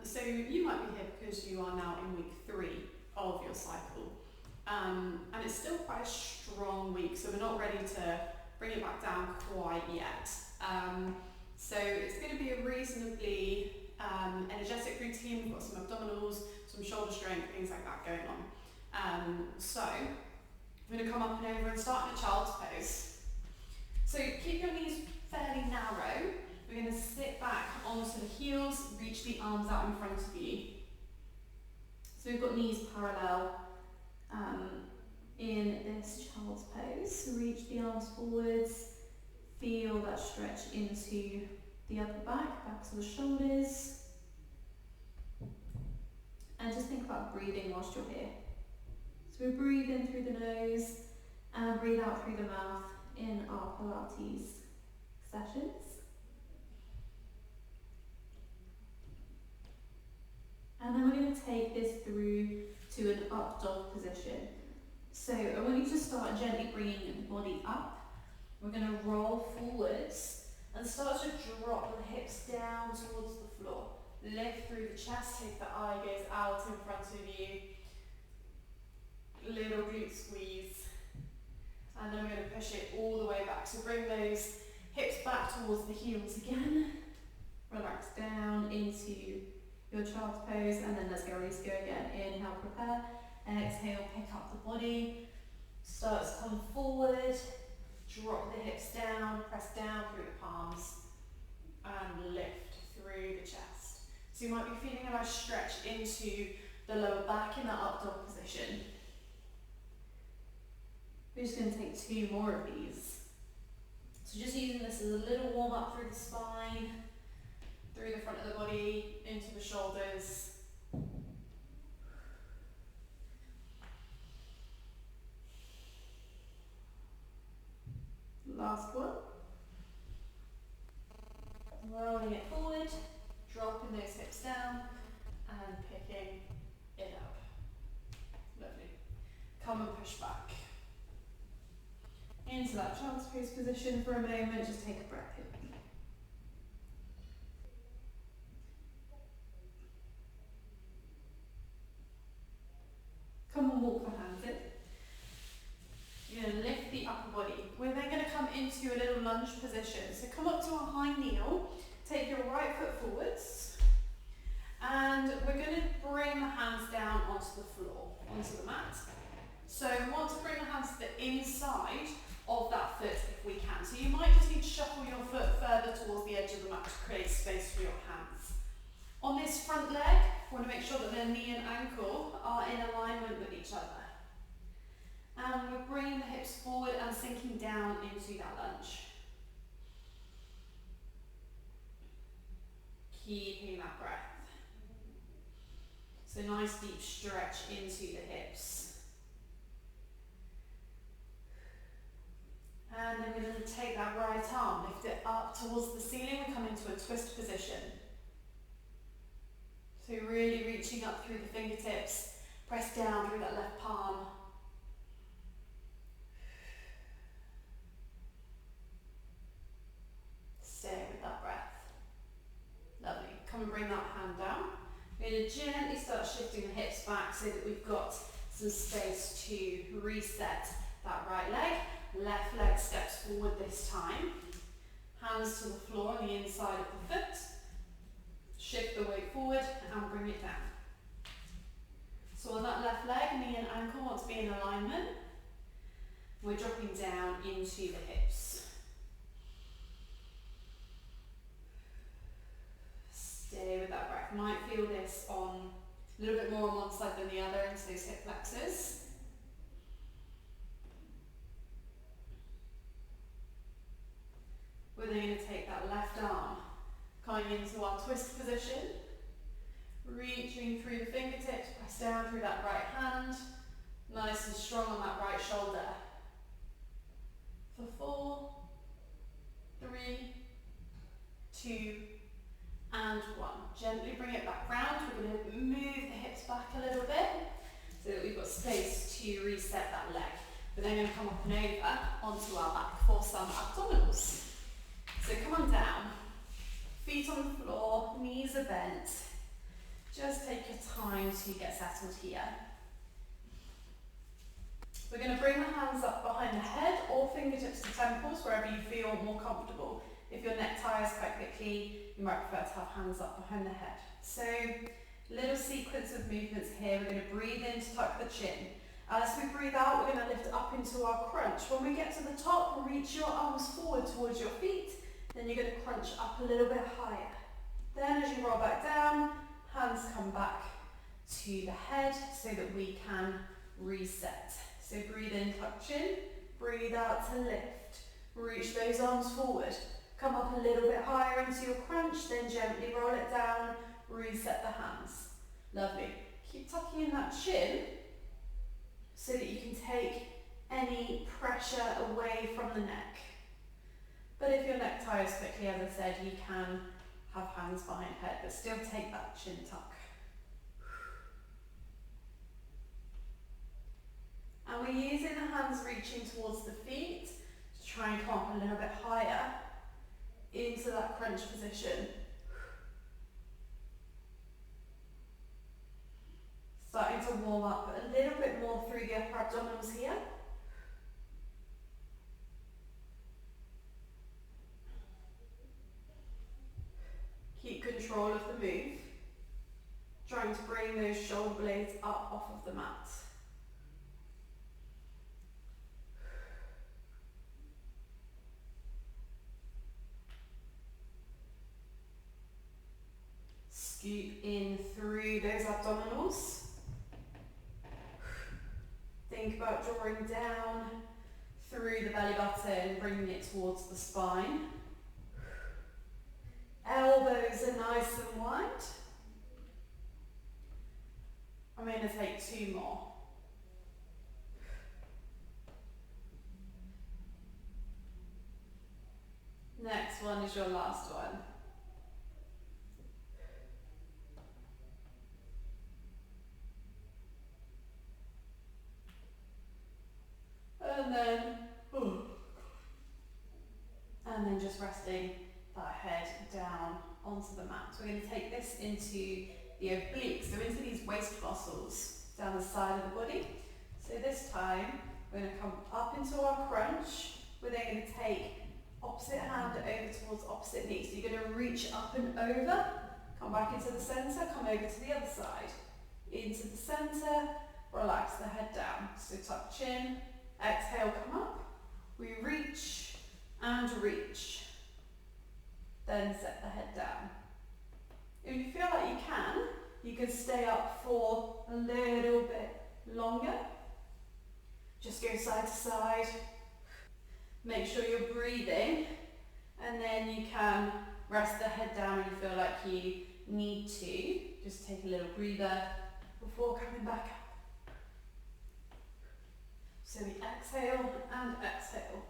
So you might be here because you are now in week 3 of your cycle. And it's still quite a strong week, so we're not ready to bring it back down quite yet. So it's going to be a reasonably energetic routine. We've got some abdominals, some shoulder strength, things like that going on. So I'm going to come up and over and start in a child's pose. So keep your knees fairly narrow. We're going to sit back onto the heels, reach the arms out in front of you. So we've got knees parallel in this child's pose. So reach the arms forwards, feel that stretch into the upper back, backs of the shoulders. And just think about breathing whilst you're here. So we breathe in through the nose and breathe out through the mouth in our Pilates sessions. And then we're going to take this through to an up dog position. So I want you to start gently bringing the body up. We're going to roll forwards and start to drop the hips down towards the floor. Lift through the chest, take the eye gaze out in front of you. Little glute squeeze. And then we're going to push it all the way back. So bring those hips back towards the heels again. Relax down into your child's pose, and then let's go again. Inhale, prepare. Exhale, pick up the body. Start to come forward. Drop the hips down, press down through the palms, and lift through the chest. So you might be feeling a nice stretch into the lower back in that up dog position. We're just going to take 2 more of these. So just using this as a little warm up through the spine, through the front of the body, into the shoulders. Last one. Rolling it forward, dropping those hips down, and picking it up. Lovely. Come and push back. Into that child's pose position for a moment, just take a breath in. Come and walk the hands in. You're going to lift the upper body. We're then going to come into a little lunge position. So come up to a high kneel, take your right foot forwards, and we're going to bring the hands down onto the floor, onto the mat. So we want to bring the hands to the inside of that foot if we can. So you might just need to shuffle your foot further towards the edge of the mat to create space for your hands. On this front leg, we want to make sure that the knee and ankle are in alignment with each other. And we're bringing the hips forward and sinking down into that lunge. Keeping that breath. So nice deep stretch into the hips. And then we're going to take that right arm, lift it up towards the ceiling and come into a twist position. So really reaching up through the fingertips, press down through that left palm. Stay with that breath. Lovely. Come and bring that hand down. We're going to gently start shifting the hips back so that we've got some space to reset that right leg. Left leg steps forward this time. Hands to the floor on the inside of the foot. Shift the weight forward and bring it down. So on that left leg, knee and ankle want to be in alignment. We're dropping down into the hips. Stay with that breath. Might feel this on a little bit more on one side than the other into those hip flexors. We're then going to take that left arm, coming into our twist position, reaching through the fingertips, press down through that right hand, nice and strong on that right shoulder. For 4, 3, 2, and 1. Gently bring it back round. We're going to move the hips back a little bit so that we've got space to reset that leg. We're then going to come up and over onto our back for some abdominals. So come on down, feet on the floor, knees are bent, Just take your time to get settled here. We're going to bring the hands up behind the head or fingertips to temples, wherever you feel more comfortable. If your neck tires quite quickly, you might prefer to have hands up behind the head. So, little sequence of movements here. We're going to breathe in to tuck the chin. As we breathe out, we're going to lift up into our crunch. When we get to the top, reach your arms forward towards your feet. Then you're going to crunch up a little bit higher. Then as you roll back down, hands come back to the head so that we can reset. So breathe in, tuck chin, breathe out to lift. Reach those arms forward. Come up a little bit higher into your crunch, then gently roll it down, reset the hands. Lovely. Keep tucking in that chin so that you can take any pressure away from the neck. But if your neck tires quickly, as I said, you can have hands behind head, but still take that chin tuck. And we're using the hands reaching towards the feet to try and come up a little bit higher into that crunch position. Starting to warm up a little bit more through the upper abdominals here. Keep control of the move. Trying to bring those shoulder blades up off of the mat. Scoop in through those abdominals. Think about drawing down through the belly button, bringing it towards the spine. Elbows are nice and wide. I'm going to take 2 more. Next one is your last one. And then just resting that head down onto the mat. So we're going to take this into the obliques, so into these waist muscles down the side of the body. So this time we're going to come up into our crunch. We're then going to take opposite hand over towards opposite knee. So you're going to reach up and over, come back into the centre, come over to the other side. Into the centre, relax the head down. So tuck chin, exhale, come up. We reach and reach. Then set the head down. If you feel like you can stay up for a little bit longer. Just go side to side. Make sure you're breathing, and then you can rest the head down when you feel like you need to. Just take a little breather before coming back up. So we exhale and exhale.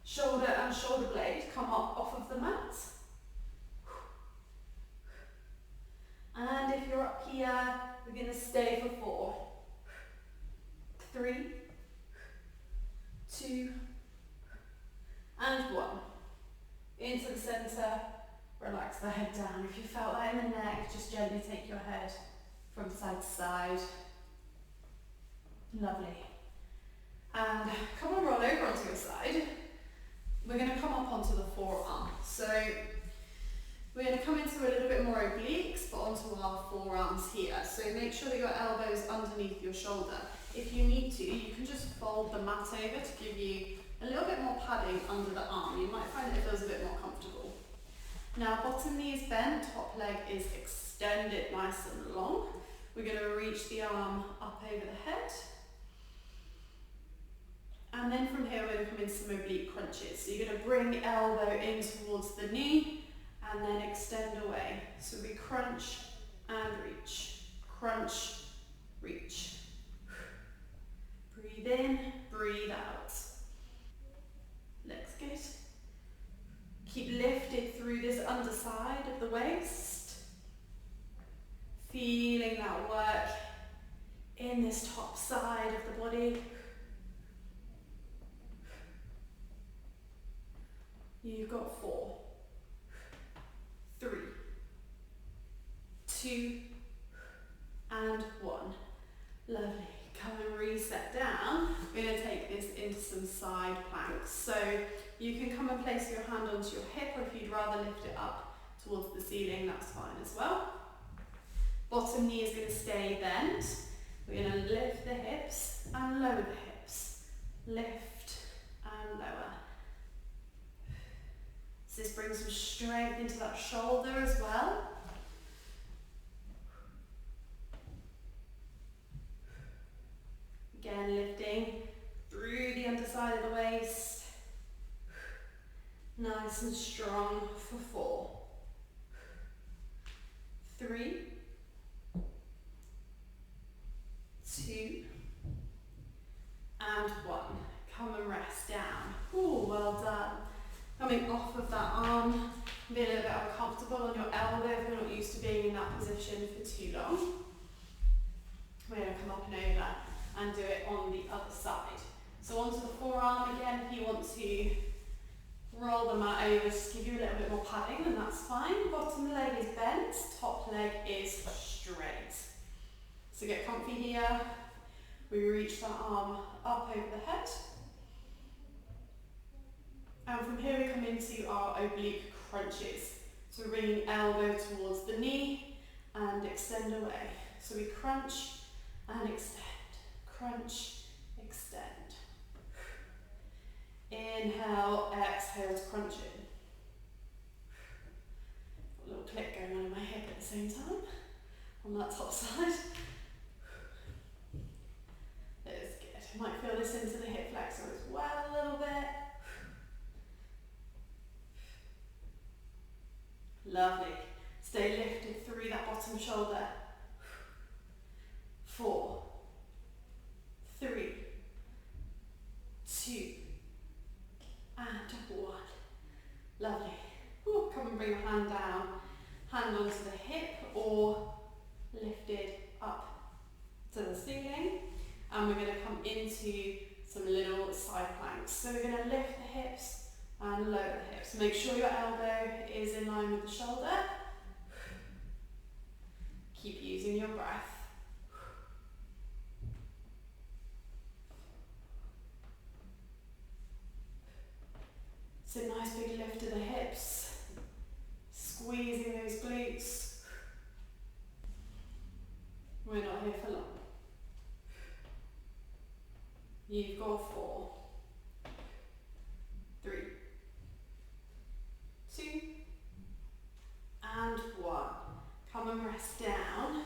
Shoulder and shoulder blade come up off of the mat. And if you're up here, we're going to stay for 4, 3, 2, and 1. Into the centre, relax the head down. If you felt that in the neck, just gently take your head from side to side. Lovely. And come and roll over onto your side. We're going to come up onto the forearm. So we're going to come into a little bit more obliques, but onto our forearms here. So make sure that your elbow is underneath your shoulder. If you need to, you can just fold the mat over to give you a little bit more padding under the arm. You might find it feels a bit more comfortable. Now, bottom knee is bent, top leg is extended nice and long. We're going to reach the arm up over the head. And then from here, we're going to come into some oblique crunches. So you're going to bring elbow in towards the knee and then extend away. So we crunch and reach. Crunch, reach. Breathe in, breathe out. Looks good. Keep lifted through this underside of the waist. Feeling that work in this top side of the body. You've got 4, 3, 2, and 1. Lovely. Come and reset down. We're going to take this into some side planks. So you can come and place your hand onto your hip, or if you'd rather lift it up towards the ceiling, that's fine as well. Bottom knee is going to stay bent. We're going to lift the hips and lower the hips. Lift and lower. So this brings some strength into that shoulder as well. Again, lifting through the underside of the waist. Nice and strong for 4, 3, 2, and 1. Come and rest down. Ooh, well done. Coming off of that arm, be a little bit uncomfortable on your elbow if you're not used to being in that position for too long. We're going to come up and over and do it on the other side. So onto the forearm again. If you want to roll the mat over, just give you a little bit more padding, then that's fine. Bottom leg is bent, top leg is straight. So get comfy here. We reach that arm up over the head. And from here we come into our oblique crunches. So we're bringing elbow towards the knee and extend away. So we crunch and extend. Crunch, extend. Inhale, exhale to crunch in. Got a little click going on in my hip at the same time, on that top side. That's good. You might feel this into the hip flexor as well a little bit. Lovely. Stay lifted through that bottom shoulder. 4, 3, 2, and 1. Lovely. Ooh, come and bring your hand down. Hand onto the hip or lifted up to the ceiling. And we're going to come into some little side planks. So we're going to lift the hips and lower the hips. Make sure your elbow is in line with the shoulder. Keep using your breath. So nice big lift to the hips, squeezing those glutes. We're not here for long. You've got 4, 3, 2, and 1. Come and rest down.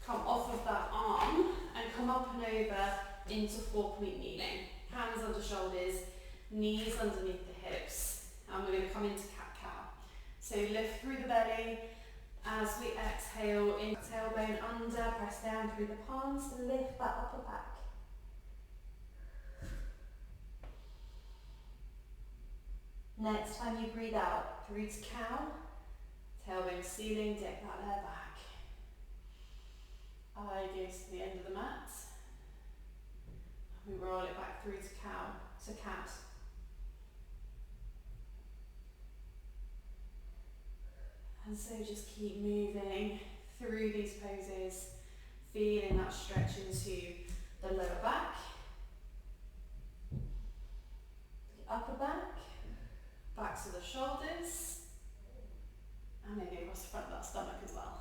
Come off of that arm and come up and over into 4-point kneeling. Hands under shoulders, knees underneath the hips, and we're going to come into cat-cow. So lift through the belly as we exhale, in tailbone under, press down through the palms, lift that upper back. Next time you breathe out, through to cow, tailbone ceiling, dip that there back. Eye goes to the end of the mat. We roll it back through to cow, to cat. And so just keep moving through these poses, feeling that stretch into the lower back, the upper back, backs of the shoulders, and maybe across the front of that stomach as well.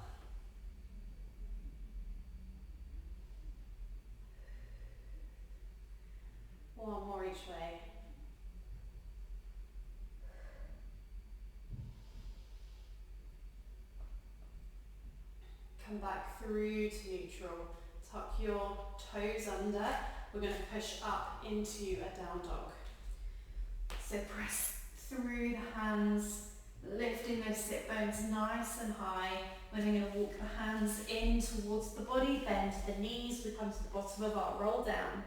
One more each way. Come back through to neutral. Tuck your toes under. We're going to push up into a down dog. So press through the hands, lifting those sit bones nice and high. We're then going to walk the hands in towards the body, bend the knees. We come to the bottom of our roll down.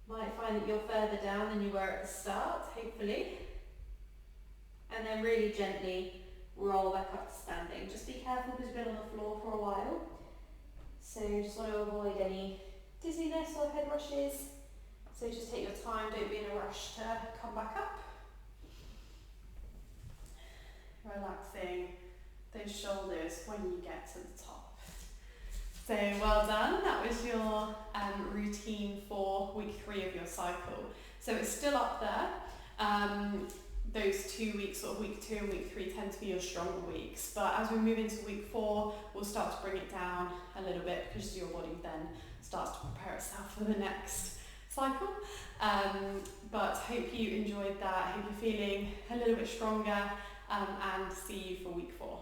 Might find that you're further down than you were at the start, hopefully. And then really gently roll back up to standing. Just be careful because you've been on the floor for a while. So you just want to avoid any dizziness or head rushes. So just take your time, don't be in a rush to come back up. Relaxing those those shoulders when you get to the top. So well done, that was your routine for week 3 of your cycle. So it's still up there. Those 2 weeks, sort of week 2 and week 3 tend to be your stronger weeks, but as we move into week 4, we'll start to bring it down a little bit because your body then starts to prepare itself for the next cycle. But hope you enjoyed that, hope you're feeling a little bit stronger, and see you for week 4.